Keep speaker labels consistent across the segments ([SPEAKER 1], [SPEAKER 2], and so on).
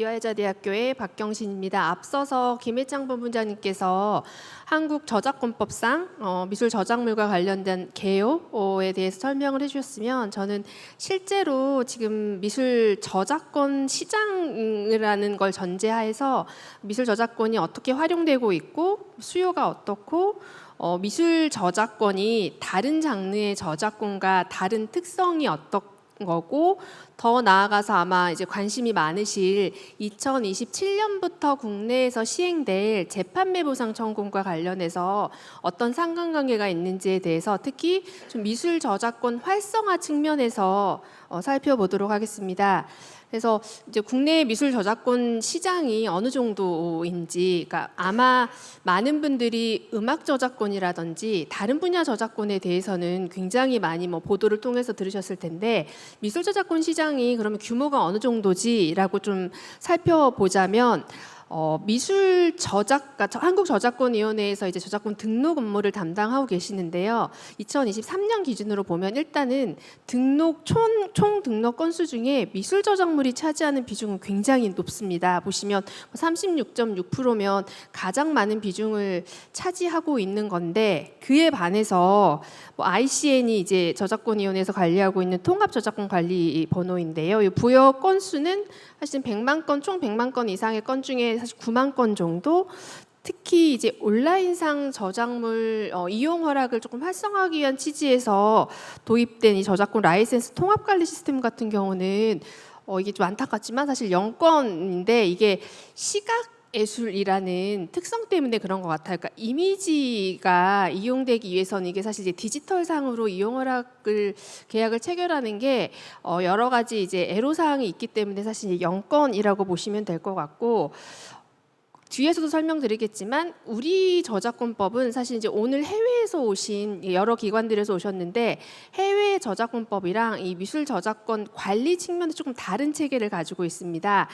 [SPEAKER 1] 기아여자대학교의 박경신입니다. 앞서서 김혜창 본부장님께서 한국 저작권법상 미술 저작물과 관련된 개요에 대해서 설명을 해주셨으면, 저는 실제로 지금 미술 저작권 시장이라는 걸 전제하에서 미술 저작권이 어떻게 활용되고 있고 수요가 어떻고 미술 저작권이 다른 장르의 저작권과 다른 특성이 어떤 거고, 더 나아가서 아마 이제 관심이 많으실 2027년부터 국내에서 시행될 재판매 보상 청구과 관련해서 어떤 상관관계가 있는지에 대해서 특히 좀 미술 저작권 활성화 측면에서 살펴보도록 하겠습니다. 그래서 이제 국내 미술 저작권 시장이 어느 정도인지, 그러니까 아마 많은 분들이 음악 저작권이라든지 다른 분야 저작권에 대해서는 굉장히 많이 보도를 통해서 들으셨을 텐데, 미술 저작권 시장이 그러면 규모가 어느 정도지라고 좀 살펴보자면, 미술 그러니까 한국저작권위원회에서 이제 저작권 등록 업무를 담당하고 계시는데요. 2023년 기준으로 보면 일단은 총 등록 건수 중에 미술 저작물이 차지하는 비중은 굉장히 높습니다. 보시면 36.6%면 가장 많은 비중을 차지하고 있는 건데, 그에 반해서 ICN이 이제 저작권위원회에서 관리하고 있는 통합저작권 관리 번호인데요. 이 부여 건수는 사실 100만 건, 총 100만 건 이상의 건 중에 사실 9만 건 정도, 특히 이제 온라인상 저작물 이용 허락을 조금 활성화하기 위한 취지에서 도입된 이 저작권 라이센스 통합 관리 시스템 같은 경우는 이게 좀 안타깝지만 사실 0건인데, 이게 시각 예술이라는 특성 때문에 그런 것 같아요. 그러니까 이미지가 이용되기 위해서는 이게 사실 이제 디지털상으로 이용 허락을 계약을 체결하는 게 여러 가지 이제 애로사항이 있기 때문에 사실 이제 0건이라고 보시면 될 것 같고, 뒤에서도 설명드리겠지만 우리 저작권법은 사실 이제 오늘 해외에서 오신 여러 기관들에서 오셨는데, 해외 저작권법이랑 이 미술 저작권 관리 측면에 조금 다른 체계를 가지고 있습니다.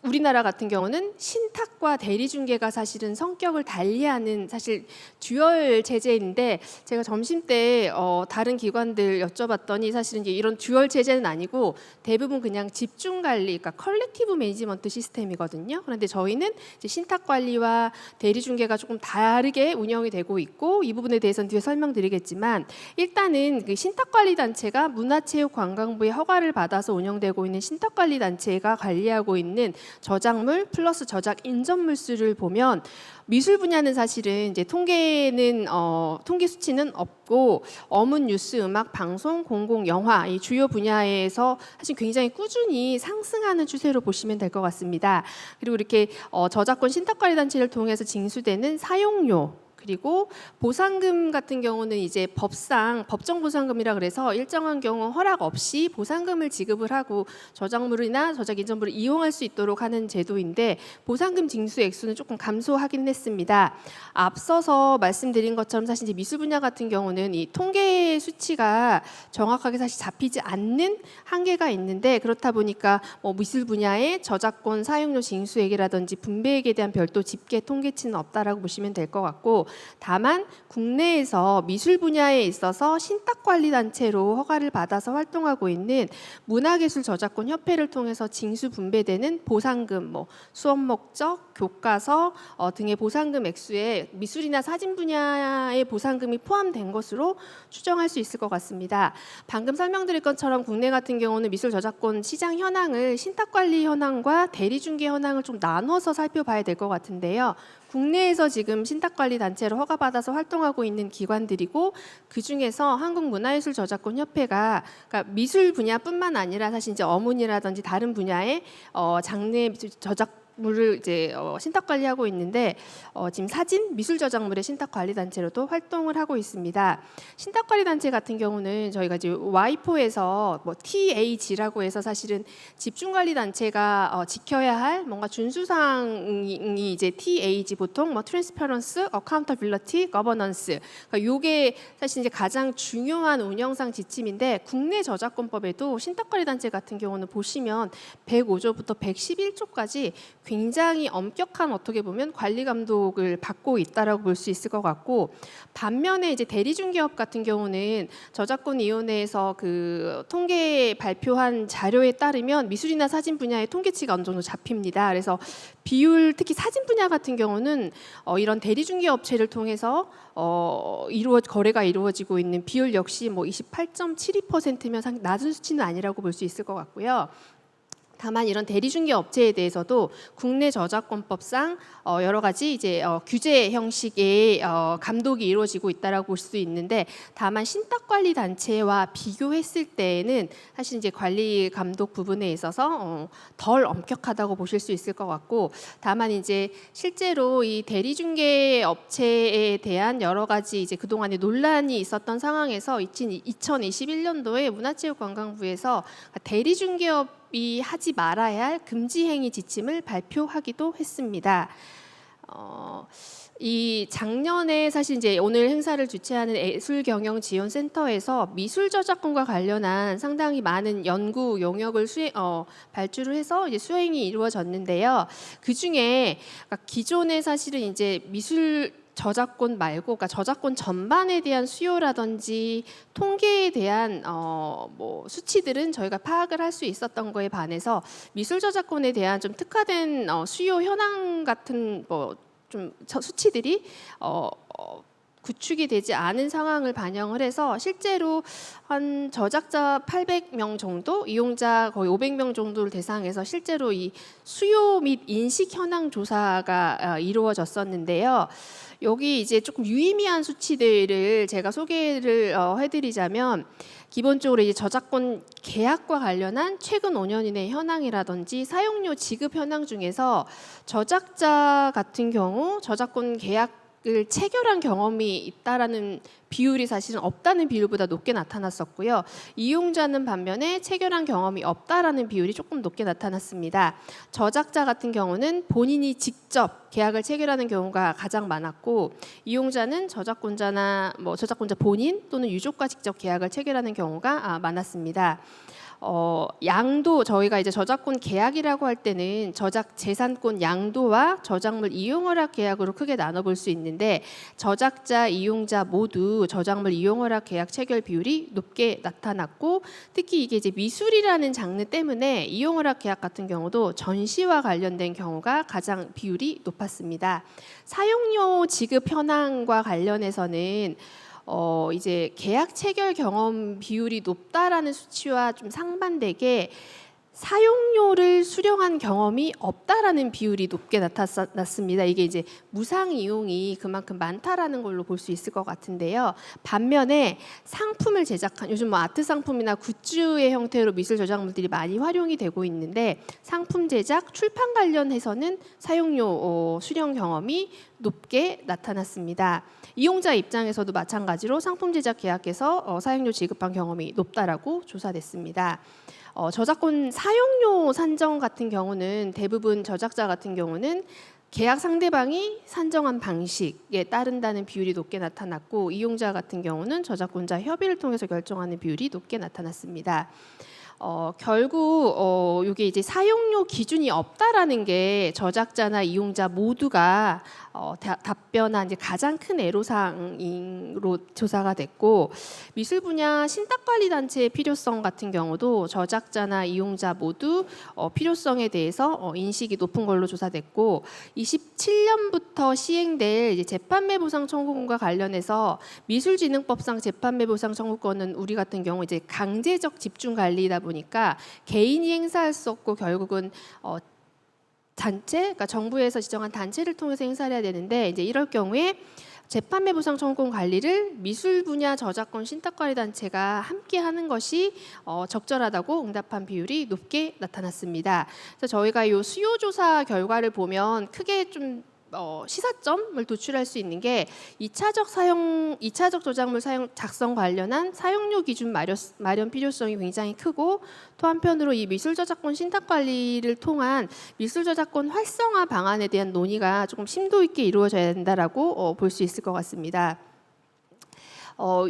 [SPEAKER 1] 우리나라 같은 경우는 신탁과 대리중개가 사실은 성격을 달리하는 사실 듀얼 체제인데, 제가 점심 때 다른 기관들 여쭤봤더니 사실은 이제 이런 듀얼 체제는 아니고 대부분 그냥 집중 관리, 그러니까 컬렉티브 매니지먼트 시스템이거든요. 그런데 저희는 이제 신탁 관리와 대리중개가 조금 다르게 운영이 되고 있고, 이 부분에 대해서는 뒤에 설명드리겠지만, 일단은 그 신탁관리단체가 문화체육관광부의 허가를 받아서 운영되고 있는 신탁관리단체가 관리하고 있는 저작물 플러스 저작 인접물 수를 보면, 미술 분야는 사실은 이제 통계 수치는 없고, 어문, 뉴스, 음악, 방송, 공공, 영화 이 주요 분야에서 사실 굉장히 꾸준히 상승하는 추세로 보시면 될 것 같습니다. 그리고 이렇게 저작권 신탁관리단체를 통해서 징수되는 사용료, 그리고 보상금 같은 경우는 이제 법정 보상금이라 그래서 일정한 경우 허락 없이 보상금을 지급을 하고 저작물이나 저작 인접물을 이용할 수 있도록 하는 제도인데, 보상금 징수 액수는 조금 감소하긴 했습니다. 앞서서 말씀드린 것처럼 사실 이제 미술 분야 같은 경우는 이 통계 수치가 정확하게 사실 잡히지 않는 한계가 있는데, 그렇다 보니까 미술 분야의 저작권 사용료 징수액이라든지 분배액에 대한 별도 집계 통계치는 없다라고 보시면 될 것 같고, 다만 국내에서 미술 분야에 있어서 신탁관리단체로 허가를 받아서 활동하고 있는 문화예술저작권협회를 통해서 징수 분배되는 보상금, 수업 목적, 교과서 등의 보상금 액수에 미술이나 사진 분야의 보상금이 포함된 것으로 추정할 수 있을 것 같습니다. 방금 설명드릴 것처럼 국내 같은 경우는 미술 저작권 시장 현황을 신탁관리 현황과 대리중개 현황을 좀 나눠서 살펴봐야 될 것 같은데요. 국내에서 지금 신탁관리단체로 허가받아서 활동하고 있는 기관들이고, 그중에서 한국문화예술저작권협회가 그러니까 미술 분야뿐만 아니라 사실 이제 어문이라든지 다른 분야의 장르의 저작물을 이제 신탁 관리하고 있는데, 지금 사진, 미술 저작물의 신탁 관리 단체로도 활동을 하고 있습니다. 신탁 관리 단체 같은 경우는 저희가 이제 와이포에서 TAG라고 해서 사실은 집중 관리 단체가 지켜야 할 뭔가 준수사항이 이제 TAG, 보통 트랜스퍼런스, 어카운터빌리티, 거버넌스, 그러니까 요게 사실 이제 가장 중요한 운영상 지침인데, 국내 저작권법에도 신탁 관리 단체 같은 경우는 보시면 105조부터 111조까지 굉장히 엄격한 어떻게 보면 관리 감독을 받고 있다라고 볼 수 있을 것 같고, 반면에 이제 대리중개업 같은 경우는 저작권위원회에서 그 통계 발표한 자료에 따르면 미술이나 사진 분야의 통계치가 어느 정도 잡힙니다. 그래서 비율, 특히 사진 분야 같은 경우는 이런 대리중개 업체를 통해서 거래가 이루어지고 있는 비율 역시 뭐 28.72%면 낮은 수치는 아니라고 볼 수 있을 것 같고요. 다만 이런 대리중개 업체에 대해서도 국내 저작권법상 여러 가지 이제 규제 형식의 감독이 이루어지고 있다라고 볼 수 있는데, 다만 신탁관리 단체와 비교했을 때에는 사실 이제 관리 감독 부분에 있어서 덜 엄격하다고 보실 수 있을 것 같고, 다만 이제 실제로 이 대리중개 업체에 대한 여러 가지 이제 그동안에 논란이 있었던 상황에서 2021년도에 문화체육관광부에서 대리중개업 이 하지 말아야 할 금지 행위 지침을 발표하기도 했습니다. 이 작년에 사실 이제 오늘 행사를 주최하는 예술경영지원센터에서 미술 저작권과 관련한 상당히 많은 연구 용역을 발주를 해서 이제 수행이 이루어졌는데요. 그 중에 기존에 사실은 이제 미술 저작권 말고, 그러니까 저작권 전반에 대한 수요라든지 통계에 대한 뭐 수치들은 저희가 파악을 할 수 있었던 거에 반해서 미술 저작권에 대한 좀 특화된 수요 현황 같은 뭐 좀 수치들이 구축이 되지 않은 상황을 반영을 해서 실제로 한 저작자 800명 정도, 이용자 거의 500명 정도를 대상해서 실제로 이 수요 및 인식 현황 조사가 이루어졌었는데요. 여기 이제 조금 유의미한 수치들을 제가 소개를 해드리자면, 기본적으로 이제 저작권 계약과 관련한 최근 5년 이내 현황이라든지 사용료 지급 현황 중에서 저작자 같은 경우 저작권 계약을 체결한 경험이 있다라는 비율이 사실은 없다는 비율보다 높게 나타났었고요. 이용자는 반면에 체결한 경험이 없다라는 비율이 조금 높게 나타났습니다. 저작자 같은 경우는 본인이 직접 계약을 체결하는 경우가 가장 많았고, 이용자는 저작권자나 뭐 저작권자 본인 또는 유족과 직접 계약을 체결하는 경우가 많았습니다. 양도, 저희가 이제 저작권 계약이라고 할 때는 저작 재산권 양도와 저작물 이용 허락 계약으로 크게 나눠볼 수 있는데, 저작자, 이용자 모두 저작물 이용 허락 계약 체결 비율이 높게 나타났고, 특히 이게 이제 미술이라는 장르 때문에 이용 허락 계약 같은 경우도 전시와 관련된 경우가 가장 비율이 높았습니다. 사용료 지급 현황과 관련해서는 이제 계약 체결 경험 비율이 높다라는 수치와 좀 상반되게 사용료를 수령한 경험이 없다라는 비율이 높게 나타났습니다. 이게 이제 무상 이용이 그만큼 많다라는 걸로 볼 수 있을 것 같은데요. 반면에 상품을 제작한, 요즘 뭐 아트 상품이나 굿즈의 형태로 미술 저작물들이 많이 활용이 되고 있는데, 상품 제작, 출판 관련해서는 사용료 수령 경험이 높게 나타났습니다. 이용자 입장에서도 마찬가지로 상품 제작 계약에서 사용료 지급한 경험이 높다라고 조사됐습니다. 저작권 사용료 산정 같은 경우는 대부분 저작자 같은 경우는 계약 상대방이 산정한 방식에 따른다는 비율이 높게 나타났고, 이용자 같은 경우는 저작권자 협의를 통해서 결정하는 비율이 높게 나타났습니다. 결국 이게 이제 사용료 기준이 없다라는 게 저작자나 이용자 모두가 답변한 이제 가장 큰 애로사항으로 조사가 됐고, 미술 분야 신탁관리 단체의 필요성 같은 경우도 저작자나 이용자 모두 필요성에 대해서 인식이 높은 걸로 조사됐고, 27년부터 시행될 이제 재판매 보상 청구권과 관련해서 미술진흥법상 재판매 보상 청구권은 우리 같은 경우 이제 강제적 집중 관리다 보니까 개인이 행사할 수 없고, 결국은 단체, 그러니까 정부에서 지정한 단체를 통해서 행사를 해야 되는데, 이제 이럴 경우에 재판매 보상 청구권 관리를 미술 분야 저작권 신탁관리 단체가 함께 하는 것이 적절하다고 응답한 비율이 높게 나타났습니다. 그래서 저희가 이 수요 조사 결과를 보면 크게 좀 시사점을 도출할 수 있는 게 2차적 저작물 사용 작성 관련한 사용료 기준 마련 필요성이 굉장히 크고, 또 한편으로 이 미술 저작권 신탁 관리를 통한 미술 저작권 활성화 방안에 대한 논의가 조금 심도 있게 이루어져야 된다라고 볼 수 있을 것 같습니다.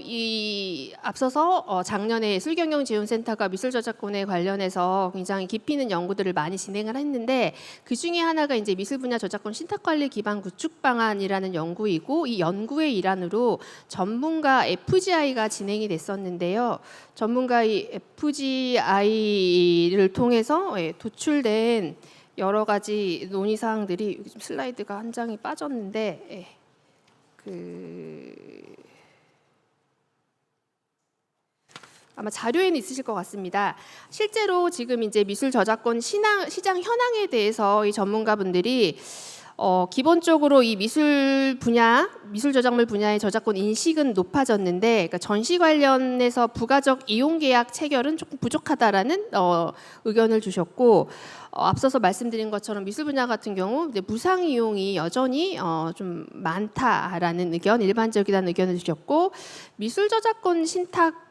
[SPEAKER 1] 이 앞서서 작년에 예술경영지원센터가 미술저작권에 관련해서 굉장히 깊이 있는 연구들을 많이 진행을 했는데 그 중에 하나가 이제 미술 분야 저작권 신탁관리 기반 구축 방안이라는 연구이고 이 연구의 일환으로 전문가 FGI가 진행이 됐었는데요. 전문가 이 FGI를 통해서 도출된 여러 가지 논의 사항들이 슬라이드가 한 장이 빠졌는데 아마 자료에는 있으실 것 같습니다. 실제로 지금 이제 미술 저작권 시장 현황에 대해서 이 전문가분들이 기본적으로 이 미술 저작물 분야의 저작권 인식은 높아졌는데, 그러니까 전시 관련해서 부가적 이용 계약 체결은 조금 부족하다라는 의견을 주셨고, 앞서서 말씀드린 것처럼 미술 분야 같은 경우 이제 무상 이용이 여전히 좀 많다라는 의견, 일반적이라는 의견을 주셨고, 미술 저작권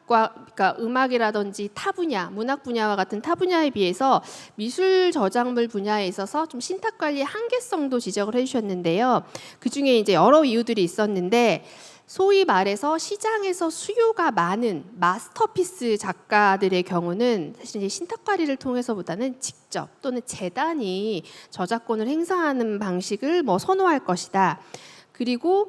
[SPEAKER 1] 그러니까 음악이라든지 타 분야, 문학 분야와 같은 타 분야에 비해서 미술 저작물 분야에 있어서 좀 신탁 관리의 한계성도 지적을 해주셨는데요. 그 중에 이제 여러 이유들이 있었는데, 소위 말해서 시장에서 수요가 많은 마스터피스 작가들의 경우는 사실 이제 신탁 관리를 통해서보다는 직접 또는 재단이 저작권을 행사하는 방식을 선호할 것이다. 그리고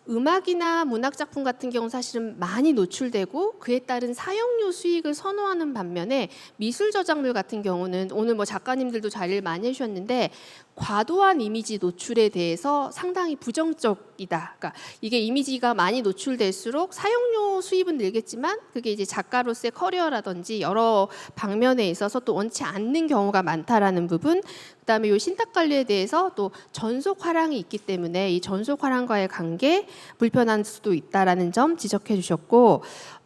[SPEAKER 1] 음악이나 문학 작품 같은 경우는 사실은 많이 노출되고 그에 따른 사용료 수익을 선호하는 반면에 미술 저작물 같은 경우는 오늘 작가님들도 자리를 많이 해주셨는데 과도한 이미지 노출에 대해서 상당히 부정적이다. 그러니까 이게 이미지가 많이 노출될수록 사용료 수입은 늘겠지만 그게 이제 작가로서의 커리어라든지 여러 방면에 있어서 또 원치 않는 경우가 많다라는 부분. 그다음에 이 신탁 관리에 대해서 또 전속 화랑이 있기 때문에 이 전속 화랑과의 관계 불편한 수도 있다라는 점 지적해 주셨고,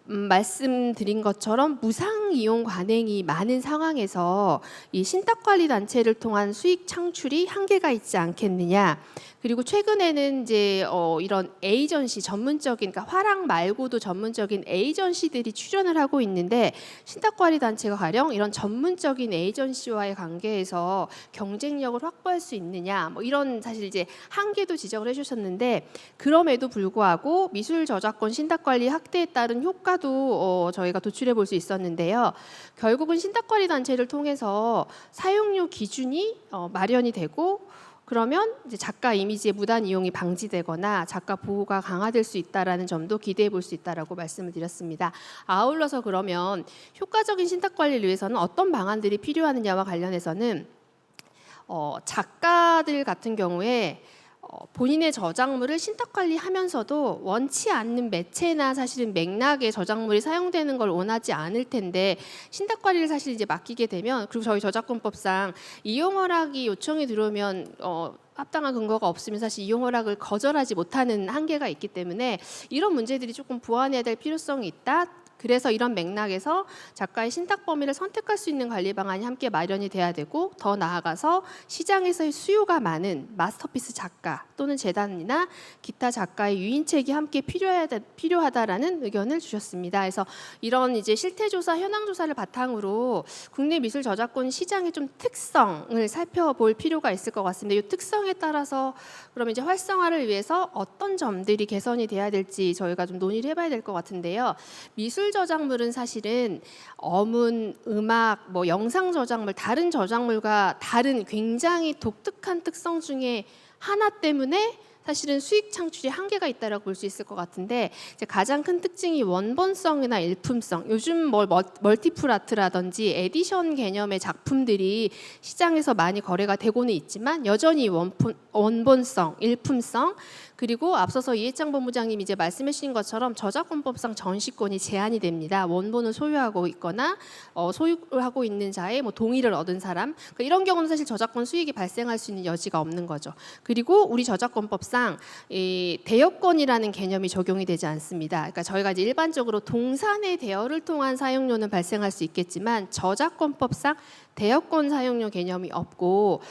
[SPEAKER 1] 말씀드린 것처럼 무상 이용 관행이 많은 상황에서 이 신탁 관리 단체를 통한 수익 창출이 한계가 있지 않겠느냐. 그리고 최근에는 이제 이런 에이전시 전문적인, 그러니까 화랑 말고도 전문적인 에이전시들이 출연을 하고 있는데 신탁 관리 단체가 가령 이런 전문적인 에이전시와의 관계에서 경쟁력을 확보할 수 있느냐, 이런 사실 이제 한계도 지적을 해주셨는데, 그럼에도 불구하고 미술 저작권 신탁 관리 확대에 따른 효과도 저희가 도출해 볼 수 있었는데요. 결국은 신탁 관리 단체를 통해서 사용료 기준이 마련이 되고, 그러면 이제 작가 이미지의 무단 이용이 방지되거나 작가 보호가 강화될 수 있다라는 점도 기대해 볼 수 있다라고 말씀을 드렸습니다. 아울러서 그러면 효과적인 신탁 관리를 위해서는 어떤 방안들이 필요하느냐와 관련해서는 작가들 같은 경우에 본인의 저작물을 신탁 관리하면서도 원치 않는 매체나 사실은 맥락의 저작물이 사용되는 걸 원하지 않을 텐데 신탁 관리를 사실 이제 맡기게 되면, 그리고 저희 저작권법상 이용 허락이 요청이 들어오면 합당한 근거가 없으면 사실 이용 허락을 거절하지 못하는 한계가 있기 때문에 이런 문제들이 조금 보완해야 될 필요성이 있다. 그래서 이런 맥락에서 작가의 신탁 범위를 선택할 수 있는 관리 방안이 함께 마련이 돼야 되고, 더 나아가서 시장에서의 수요가 많은 마스터피스 작가 또는 재단이나 기타 작가의 유인책이 함께 필요하다라는 의견을 주셨습니다. 그래서 이런 이제 실태조사, 현황조사를 바탕으로 국내 미술 저작권 시장의 좀 특성을 살펴볼 필요가 있을 것 같습니다. 이 특성에 따라서 그러면 이제 활성화를 위해서 어떤 점들이 개선이 돼야 될지 저희가 좀 논의를 해봐야 될 것 같은데요. 미술 저작물은 사실은 어문, 음악, 영상 저작물, 다른 저작물과 다른 굉장히 독특한 특성 중에 하나 때문에 사실은 수익 창출이 한계가 있다라고 볼 수 있을 것 같은데, 이제 가장 큰 특징이 원본성이나 일품성. 요즘 멀티플 아트라든지 에디션 개념의 작품들이 시장에서 많이 거래가 되고는 있지만 여전히 원본성, 일품성, 그리고 앞서서 이해창 본부장님 이제 말씀해 주신 것처럼 저작권법상 전시권이 제한이 됩니다. 원본을 소유하고 있거나 소유하고 있는 자의 동의를 얻은 사람, 그러니까 이런 경우는 사실 저작권 수익이 발생할 수 있는 여지가 없는 거죠. 그리고 우리 저작권법상 이 대여권이라는 개념이 적용이 되지 않습니다. 그러니까 저희가 이제 일반적으로 동산의 대여를 통한 사용료는 발생할 수 있겠지만 저작권법상 대여권 사용료 개념이 없고,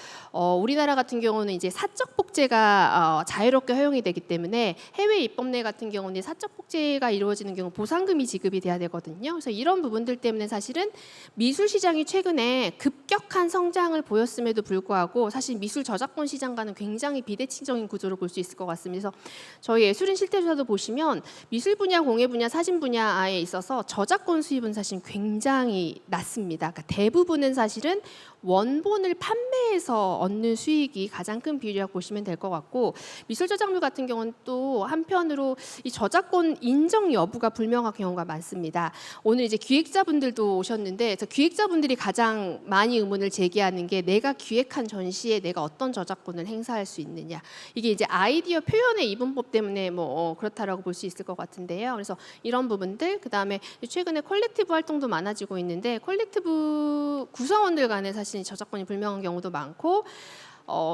[SPEAKER 1] 우리나라 같은 경우는 이제 사적 복제가 자유롭게 허용이 되기 때문에 해외 입법례 같은 경우는 사적 복제가 이루어지는 경우 보상금이 지급이 돼야 되거든요. 그래서 이런 부분들 때문에 사실은 미술 시장이 최근에 급격한 성장을 보였음에도 불구하고 사실 미술 저작권 시장과는 굉장히 비대칭적인 구조를 볼 수 수 있을 것 같습니다. 그래서 저희 예술인 실태조사도 보시면 미술 분야, 공예 분야, 사진 분야에 있어서 저작권 수입은 사실 굉장히 낮습니다. 그러니까 대부분은 사실은 원본을 판매해서 얻는 수익이 가장 큰 비율이라고 보시면 될 것 같고, 미술 저작물 같은 경우는 또 한편으로 이 저작권 인정 여부가 불명한 경우가 많습니다. 오늘 이제 기획자분들도 오셨는데, 그래서 기획자분들이 가장 많이 의문을 제기하는 게 내가 기획한 전시에 내가 어떤 저작권을 행사할 수 있느냐. 이게 이제 아이디어 표현의 이분법 때문에 뭐 그렇다라고 볼 수 있을 것 같은데요. 그래서 이런 부분들, 그다음에 최근에 컬렉티브 활동도 많아지고 있는데, 컬렉티브 구성원들 간에 사실 저작권이 불명한 경우도 많고,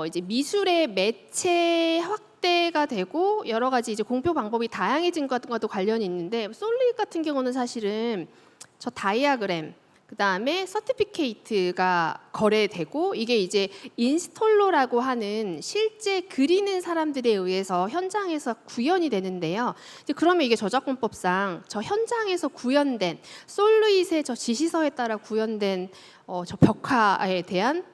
[SPEAKER 1] 이제 미술의 매체 확대가 되고 여러 가지 이제 공표 방법이 다양해진 것과도 관련이 있는데, 솔릭 같은 경우는 사실은 저 다이아그램, 그다음에 서티피케이트가 거래되고, 이게 이제 인스톨러라고 하는 실제 그리는 사람들에 의해서 현장에서 구현이 되는데요. 이제 그러면 이게 저작권법상 저 현장에서 구현된 솔루잇의 저 지시서에 따라 구현된 저 벽화에 대한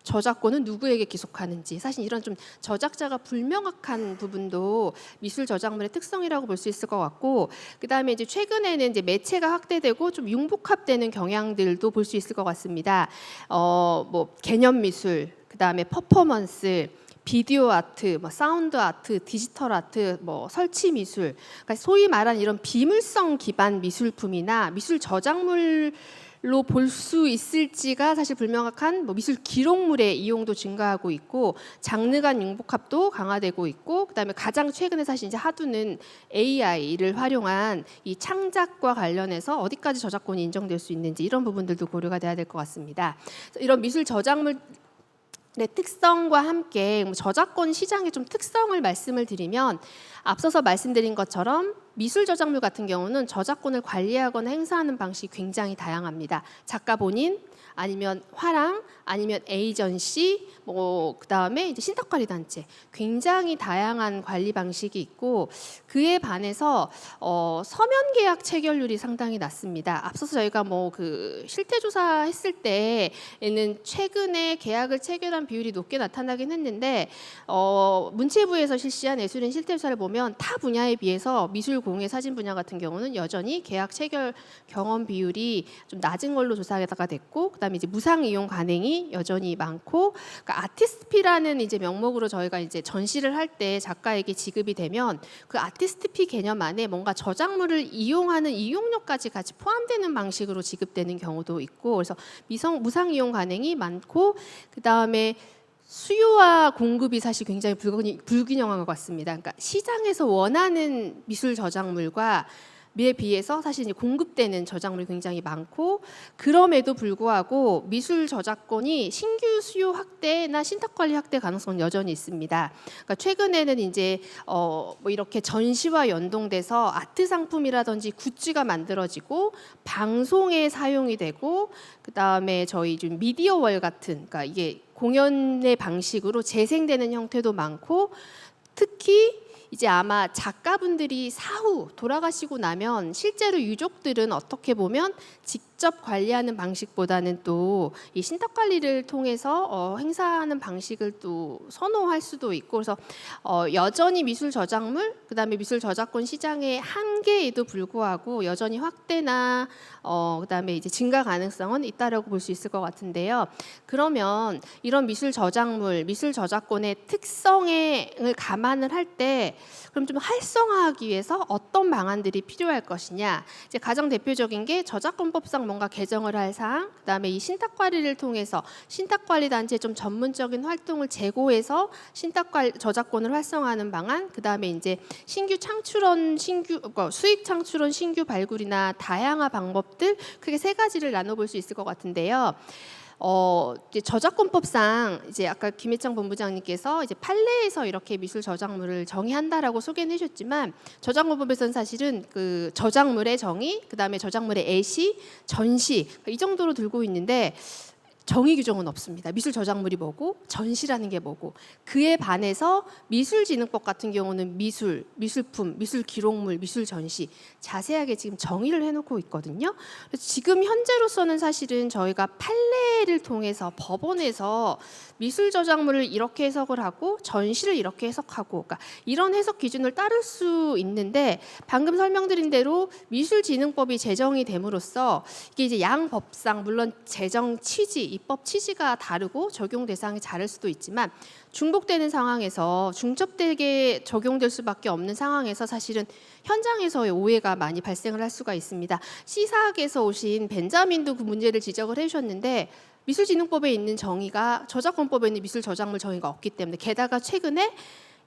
[SPEAKER 1] 저작권은 누구에게 기속하는지, 사실 이런 좀 저작자가 불명확한 부분도 미술 저작물의 특성이라고 볼 수 있을 것 같고, 그다음에 이제 최근에는 이제 매체가 확대되고 좀 융복합되는 경향들도 볼 수 있을 것 같습니다. 뭐 개념 미술, 그다음에 퍼포먼스, 비디오 아트, 뭐 사운드 아트, 디지털 아트, 뭐 설치 미술, 그러니까 소위 말하는 이런 비물성 기반 미술품이나 미술 저작물 로 볼 수 있을지가 사실 불명확한 뭐 미술 기록물의 이용도 증가하고 있고, 장르 간 융복합도 강화되고 있고, 그다음에 가장 최근에 사실 이제 하두는 AI를 활용한 이 창작과 관련해서 어디까지 저작권이 인정될 수 있는지, 이런 부분들도 고려가 돼야 될 것 같습니다. 이런 미술 저작물 특성과 함께 저작권 시장의 좀 특성을 말씀을 드리면, 앞서서 말씀드린 것처럼 미술 저작물 같은 경우는 저작권을 관리하거나 행사하는 방식이 굉장히 다양합니다. 작가 본인, 아니면 화랑, 아니면 에이전시, 뭐 그다음에 이제 신탁관리 단체, 굉장히 다양한 관리 방식이 있고, 그에 반해서 서면 계약 체결률이 상당히 낮습니다. 앞서서 저희가 뭐 그 실태조사 했을 때에는 최근에 계약을 체결한 비율이 높게 나타나긴 했는데, 문체부에서 실시한 예술인 실태조사를 보면 타 분야에 비해서 미술, 공예, 사진 분야 같은 경우는 여전히 계약 체결 경험 비율이 좀 낮은 걸로 조사가 됐고, 그다음에 이제 무상 이용 관행이 여전히 많고, 그러니까 아티스트피라는 이제 명목으로 저희가 이제 전시를 할 때 작가에게 지급이 되면 그 아티스트피 개념 안에 뭔가 저작물을 이용하는 이용료까지 같이 포함되는 방식으로 지급되는 경우도 있고, 그래서 무상 이용 관행이 많고, 그다음에 수요와 공급이 사실 굉장히 불균형한 것 같습니다. 그러니까 시장에서 원하는 미술 저작물과 에 비해서 사실 이제 공급되는 저작물이 굉장히 많고, 그럼에도 불구하고 미술 저작권이 신규 수요 확대나 신탁 관리 확대 가능성은 여전히 있습니다. 그러니까 최근에는 이제 뭐 이렇게 전시와 연동돼서 아트 상품이라든지 굿즈가 만들어지고 방송에 사용이 되고, 그다음에 저희 좀 미디어월 같은, 그러니까 이게 공연의 방식으로 재생되는 형태도 많고, 특히 이제 아마 작가분들이 사후 돌아가시고 나면 실제로 유족들은 어떻게 보면 직접 관리하는 방식보다는 또 이 신탁 관리를 통해서 행사하는 방식을 또 선호할 수도 있고, 그래서 여전히 미술 저작물, 그다음에 미술 저작권 시장의 한계에도 불구하고 여전히 확대나 그다음에 이제 증가 가능성은 있다라고 볼 수 있을 것 같은데요. 그러면 이런 미술 저작물, 미술 저작권의 특성을 감안을 할 때 그럼 좀 활성화하기 위해서 어떤 방안들이 필요할 것이냐. 이제 가장 대표적인 게 저작권법상 뭔가 개정을 할 사항, 그다음에 이 신탁 관리를 통해서 신탁 관리 단체에 좀 전문적인 활동을 제고해서 저작권을 활성화하는 방안, 그다음에 이제 수익 창출원 신규 발굴이나 다양화 방법들, 크게 세 가지를 나눠볼 수 있을 것 같은데요. 이제 저작권법상 이제 아까 김혜창 본부장님께서 이제 판례에서 이렇게 미술 저작물을 정의한다라고 소개해 주셨지만, 저작권법에서는 사실은 그 저작물의 정의, 그다음에 저작물의 애시, 전시 이 정도로 들고 있는데, 정의 규정은 없습니다. 미술 저작물이 뭐고 전시라는 게 뭐고 그에 반해서 미술진흥법 같은 경우는 미술, 미술품, 미술 기록물, 미술 전시 자세하게 지금 정의를 해놓고 있거든요. 그래서 지금 현재로서는 사실은 저희가 판례를 통해서 법원에서 미술 저작물을 이렇게 해석을 하고 전시를 이렇게 해석하고 그러니까 이런 해석 기준을 따를 수 있는데 방금 설명드린 대로 미술진흥법이 제정이 됨으로써 이게 이제 양 법상 물론 제정 취지, 입법 취지가 다르고 적용 대상이 다를 수도 있지만 중복되는 상황에서 중첩되게 적용될 수밖에 없는 상황에서 사실은 현장에서의 오해가 많이 발생을 할 수가 있습니다. 시사학에서 오신 벤자민도 그 문제를 지적을 해주셨는데 미술진흥법에 있는 정의가 저작권법에 있는 미술 저작물 정의가 없기 때문에 게다가 최근에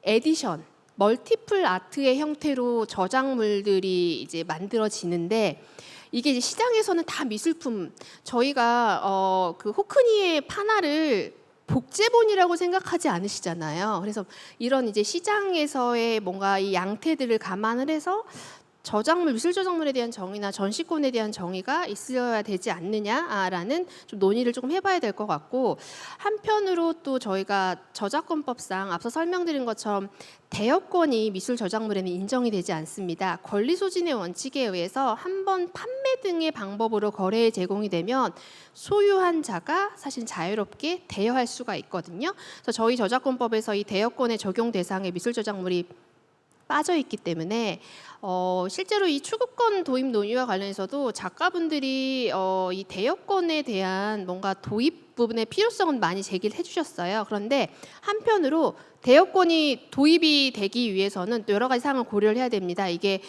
[SPEAKER 1] 에디션, 멀티플 아트의 형태로 저작물들이 이제 만들어지는데 이게 이제 시장에서는 다 미술품 저희가 그 호크니의 판화를 복제본이라고 생각하지 않으시잖아요. 그래서 이런 이제 시장에서의 뭔가 이 양태들을 감안을 해서 저작물, 미술 저작물에 대한 정의나 전시권에 대한 정의가 있어야 되지 않느냐라는 좀 논의를 조금 해봐야 될 것 같고 한편으로 또 저희가 저작권법상 앞서 설명드린 것처럼 대여권이 미술 저작물에는 인정이 되지 않습니다. 권리 소진의 원칙에 의해서 한 번 판매 등의 방법으로 거래에 제공이 되면 소유한 자가 사실 자유롭게 대여할 수가 있거든요. 그래서 저희 저작권법에서 이 대여권의 적용 대상에 미술 저작물이 빠져 있기 때문에 실제로 이 추구권 도입 논의와 관련해서도 작가분들이 이 대여권에 대한 뭔가 도입 부분의 필요성은 많이 제기를 해주셨어요. 그런데 한편으로 대여권이 도입이 되기 위해서는 또 여러 가지 사항을 고려를 해야 됩니다. 이게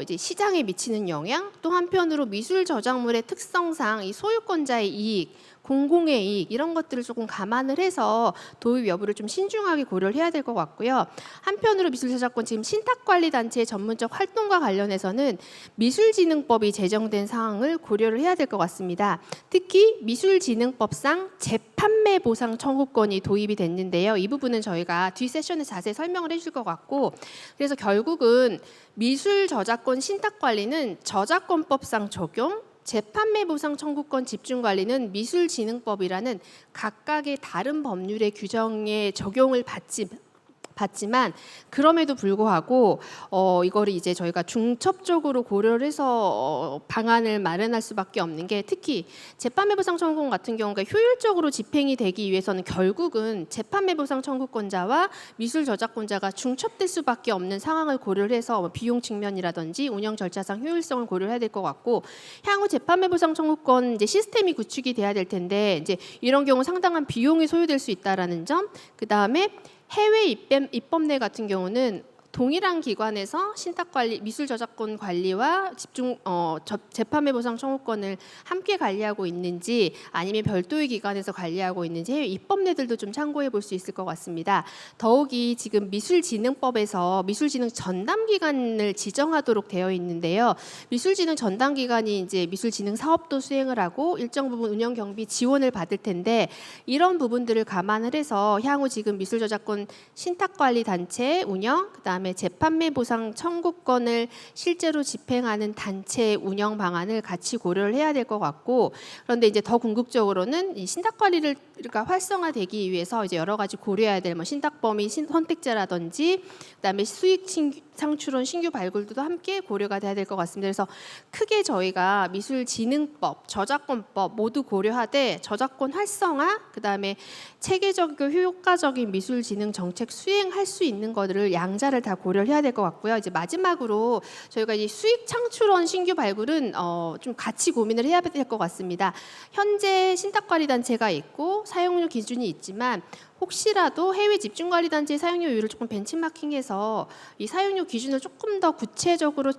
[SPEAKER 1] 이제 시장에 미치는 영향, 또 한편으로 미술 저작물의 특성상 이 소유권자의 이익, 공공의 이익 이런 것들을 조금 감안을 해서 도입 여부를 좀 신중하게 고려를 해야 될 것 같고요. 한편으로 미술저작권 지금 신탁관리단체의 전문적 활동과 관련해서는 미술진흥법이 제정된 사항을 고려를 해야 될 것 같습니다. 특히 미술진흥법상 재판매 보상 청구권이 도입이 됐는데요. 이 부분은 저희가 뒤 세션에 자세히 설명을 해줄 것 같고 그래서 결국은 미술저작권 신탁관리는 저작권법상 적용 재판매 보상 청구권 집중 관리는 미술진흥법이라는 각각의 다른 법률의 규정에 적용을 받지만 그럼에도 불구하고 이거를 이제 저희가 중첩적으로 고려를 해서 방안을 마련할 수밖에 없는 게 특히 재판매 보상 청구권 같은 경우가 효율적으로 집행이 되기 위해서는 결국은 재판매 보상 청구권자와 미술 저작권자가 중첩될 수밖에 없는 상황을 고려를 해서 비용 측면이라든지 운영 절차상 효율성을 고려해야 될 것 같고 향후 재판매 보상 청구권 이제 시스템이 구축이 돼야 될 텐데 이제 이런 경우 상당한 비용이 소요될 수 있다라는 점, 그 다음에 해외 입법례 같은 경우는 동일한 기관에서 신탁관리, 미술저작권 관리와 재판매 보상 청구권을 함께 관리하고 있는지 아니면 별도의 기관에서 관리하고 있는지 해외 입법례들도 좀 참고해 볼 수 있을 것 같습니다. 더욱이 지금 미술진흥법에서 미술진흥 전담기관을 지정하도록 되어 있는데요. 미술진흥 전담기관이 이제 미술진흥 사업도 수행을 하고 일정 부분 운영 경비 지원을 받을 텐데 이런 부분들을 감안을 해서 향후 지금 미술저작권 신탁관리단체 운영, 그다음에 재판매 보상 청구권을 실제로 집행하는 단체 운영 방안을 같이 고려를 해야 될 것 같고 그런데 이제 더 궁극적으로는 이 신탁 관리를 활성화되기 위해서 이제 여러 가지 고려해야 될 뭐 신탁 범위 선택제라든지 그다음에 수익 창출원 신규 발굴도 함께 고려가 돼야 될 것 같습니다. 그래서 크게 저희가 미술진흥법, 저작권법 모두 고려하되 저작권 활성화, 그다음에 체계적이고 효과적인 미술진흥 정책 수행할 수 있는 것들을 양자를 다 고려를 해야 될 것 같고요. 이제 마지막으로 저희가 이 수익 창출원 신규 발굴은 좀 같이 고민을 해야 될 것 같습니다. 현재 신탁관리단체가 있고 사용료 기준이 있지만 혹시라도 해외 집중관리단체의 사용료율을 조금 벤치마킹해서 이 사용료 기준을 조금 더 구체적으로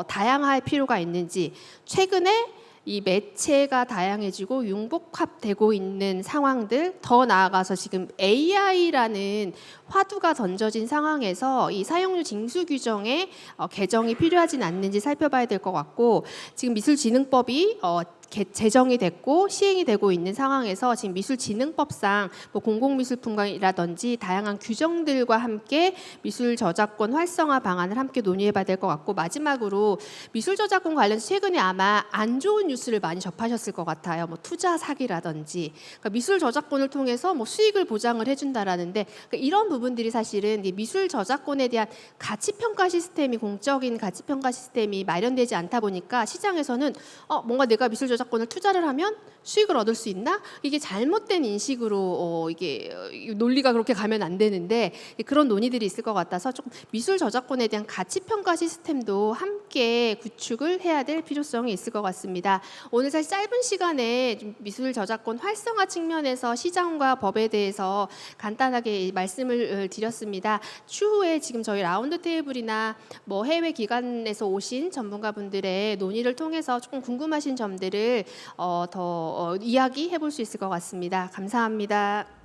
[SPEAKER 1] 다양화할 필요가 있는지 최근에 이 매체가 다양해지고 융복합되고 있는 상황들 더 나아가서 지금 AI라는 화두가 던져진 상황에서 이 사용료 징수 규정의 개정이 필요하진 않는지 살펴봐야 될 것 같고 지금 미술진흥법이 제정이 됐고 시행이 되고 있는 상황에서 지금 미술진흥법상 뭐 공공미술품이라든지 다양한 규정들과 함께 미술 저작권 활성화 방안을 함께 논의해봐야 될 것 같고, 마지막으로 미술 저작권 관련해서 최근에 아마 안 좋은 뉴스를 많이 접하셨을 것 같아요. 뭐 투자 사기라든지, 그러니까 미술 저작권을 통해서 뭐 수익을 보장을 해준다라는데, 그러니까 이런 부분들이 사실은 이 미술 저작권에 대한 가치평가 시스템이, 공적인 가치평가 시스템이 마련되지 않다 보니까 시장에서는 뭔가 내가 미술 저작권을 투자를 하면 수익을 얻을 수 있나? 이게 잘못된 인식으로 이게 논리가 그렇게 가면 안 되는데, 그런 논의들이 있을 것 같아서 조금 미술 저작권에 대한 가치평가 시스템도 함께 구축을 해야 될 필요성이 있을 것 같습니다. 오늘 사실 짧은 시간에 좀 미술 저작권 활성화 측면에서 시장과 법에 대해서 간단하게 말씀을 드렸습니다. 추후에 지금 저희 라운드 테이블이나 뭐 해외 기관에서 오신 전문가분들의 논의를 통해서 조금 궁금하신 점들을 더 이야기해 볼 수 있을 것 같습니다. 감사합니다.